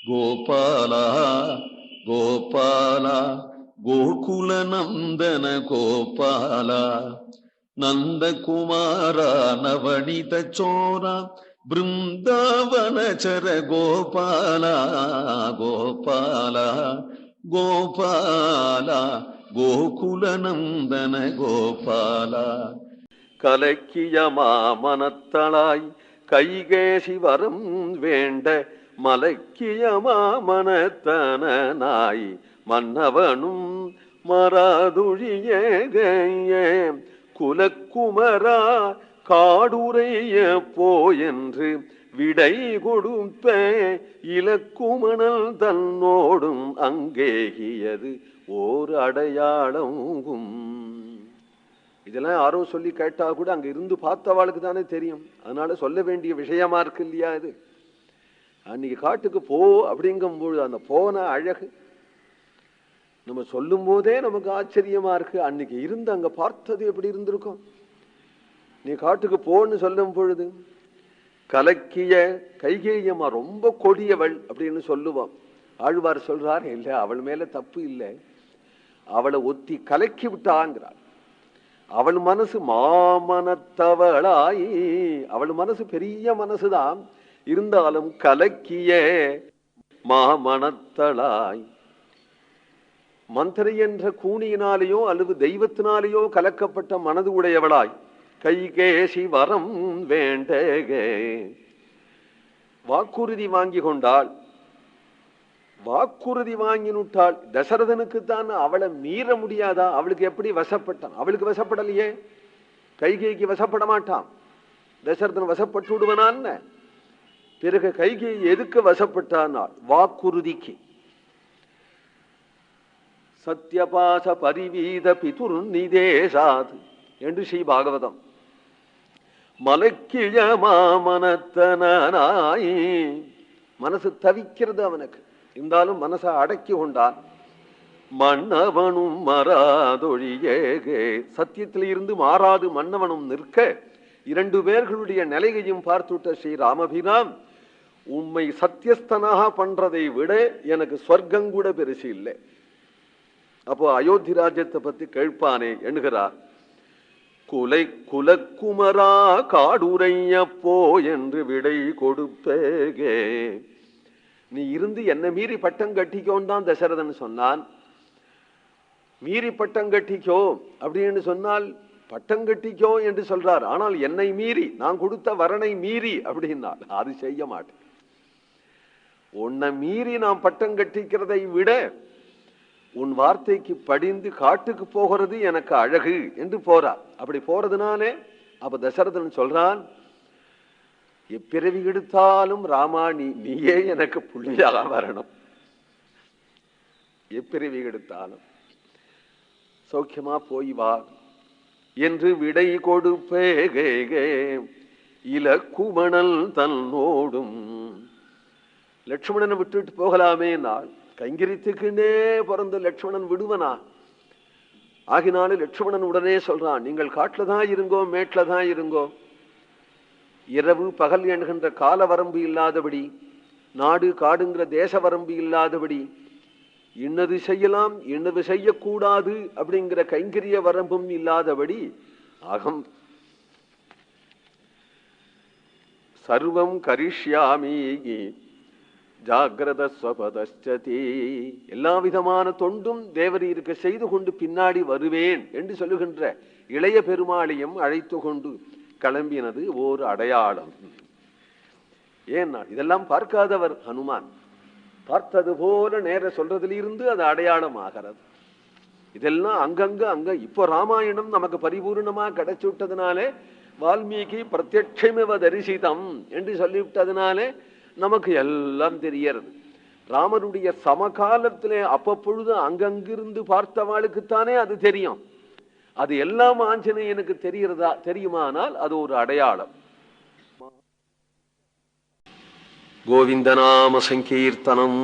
கோபால கோபால கோகுல நந்தன கோபால நந்தகுமார நவனித சோர பிருந்தாவனச்சர கோபால கோபால கோபால கோகுல நந்தன கோபால கலக்கிய மாமனத்தளாய் கைகேசி வரம் வேண்ட மலக்கிய மாமனத்தனாய் மன்னவனும் மராதுழியே குலக்குமரா காடுரைய போயென்று விடை கொடுப்ப இலக்குமணல் தன்னோடும் அங்கேகியது ஓர் அடையாளம். இதெல்லாம் யாரோ சொல்லி கேட்டா கூட அங்க இருந்து பார்த்தவாளுக்கு தானே தெரியும். அதனால சொல்ல வேண்டிய விஷயமா இருக்கு இல்லையா? இது அன்னைக்கு காட்டுக்கு போ அப்படிங்கும்போது அந்த போன அழகு நம்ம சொல்லும் போதே நமக்கு ஆச்சரியமா இருக்கு. அன்னைக்கு இருந்து அங்க பார்த்தது எப்படி இருந்திருக்கும்? நீ காட்டுக்கு போன்னு சொல்லும் பொழுது கலக்கிய கைகேயம்மா ரொம்ப கொடியவள் அப்படின்னு சொல்லுவோம். ஆழ்வார் சொல்றார், இல்ல அவள் மேல தப்பு இல்லை, அவளை ஒத்தி கலக்கி விட்டாங்கிறாள். அவள் மனசு மாமனத்தவளாய், அவள் மனசு பெரிய மனசுதான், இருந்தாலும் கலக்கிய மாமனத்தளாய் மந்திரை என்ற கூனியினாலேயோ அல்லது தெய்வத்தினாலேயோ கலக்கப்பட்ட மனது உடையவளாய் கைகேசி வரம் வேண்டகே வாக்குறுதி வாங்கி கொண்டாள். வாக்குறுதி வாங்கினுட்டாள். தசரதனுக்குத்தான் அவளை மீற முடியாதா? அவளுக்கு எப்படி வசப்பட்டான்? அவளுக்கு வசப்படலையே, கைகேயிக்கு வசப்பட மாட்டான். தசரதன் வசப்பட்டு விடுவனான். பிறகு கைகேயி எதுக்கு வசப்பட்டானால் வாக்குறுதிக்கு. சத்யபாச பரிவீத பிதுர் நிதேசாது என்று ஸ்ரீ பாகவதம். மலக்கிய மாமனத்தனாய் மனசு தவிக்கிறது அவனுக்கு, இருந்தாலும் மனசை அடக்கி கொண்டான். மன்னவனும் மராதொழியே, சத்தியத்தில் இருந்து மாறாது மன்னவனும் நிற்க இரண்டு பேர்களுடைய நிலையையும் பார்த்துட்ட ஸ்ரீ ராமபிராம், உண்மை சத்தியஸ்தனாக பண்றதை விட எனக்கு ஸ்வர்க்கம் கூட பெருசு இல்லை. அப்போ அயோத்தி ராஜ்யத்தை பத்தி கேட்பானே எண்ணுகிறார். குலக்குமரா காடுரைய போ என்று விடை கொடுப்பேகே. நீ இருந்து என்ன மீறி பட்டம் கட்டிக்கோன்னு தசரதன் சொன்னான். மீறி பட்டம் கட்டிக்கோ அப்படின்னு சொன்னால் பட்டம் கட்டிக்கோ என்று சொல்றார். ஆனால் என்னை மீறி, நான் கொடுத்த வரனை மீறி அப்படின்னால் அது செய்ய மாட்டேன். உன்னை மீறி நான் பட்டம் கட்டிக்கிறதை விட உன் வார்த்தைக்கு படிந்து காட்டுக்கு போகிறது எனக்கு அழகு என்று போறார். அப்படி போறதுனாலே அப்ப தசரதன் சொல்றான், எப்பிறவி எடுத்தாலும் ராமா நீயே எனக்கு புள்ளியாக வரணும். எப்பிறவி எடுத்தாலும் சௌக்கியமா போய் வா என்று விடை கொடுப்பேகே இலக்குமணல் தன்னோடும். லட்சுமணனை விட்டுட்டு போகலாமே நாள், கைங்கரித்துக்குன்னே பிறந்த லட்சுமணன் விடுவனா? ஆகினாலே லட்சுமணன் உடனே சொல்றான், நீங்கள் காட்டுல தான் இருங்கோ, மேட்ல தான் இருங்கோ, இரவு பகல் என்கின்ற கால வரம்பு இல்லாதபடி, நாடு காடுங்கிற தேச வரம்பு இல்லாதபடி, இன்னது செய்யலாம் இன்னது செய்யக்கூடாது அப்படிங்கிற கைங்கரிய வரம்பும் இல்லாதபடி அகம் சர்வம் கரிஷ்யாமி ஜாகிரத ஸ்வபதஸ்சதி, எல்லா விதமான தொண்டும் தேவரீருக்கு செய்து கொண்டு பின்னாடி வருவேன் என்று சொல்லுகின்ற இளைய பெருமாளையும் அழைத்து கொண்டு கிளம்பினது ஓர் அடையாளம். ஏன்னா இதெல்லாம் பார்க்காதவர் ஹனுமான், பார்த்தது போல நேர சொல்றதிலிருந்து அது அடையாளம் ஆகிறது. இதெல்லாம் அங்க இப்போ ராமாயணம் நமக்கு பரிபூர்ணமா கிடைச்சு விட்டதுனாலே, வால்மீகி பிரத்யட்சமிவ தரிசிதம் என்று சொல்லிவிட்டதுனாலே நமக்கு எல்லாம் தெரியறது. ராமனுடைய சமகாலத்திலே அப்பப்பொழுது அங்கங்கிருந்து பார்த்தவாளுக்குத்தானே அது தெரியும். அது எல்லாம் ஆஞ்சநேயனுக்கு தெரிகிறதா? தெரியுமானால் அது ஒரு அடையாளம். கோவிந்தநாம சங்கீர்த்தனம்.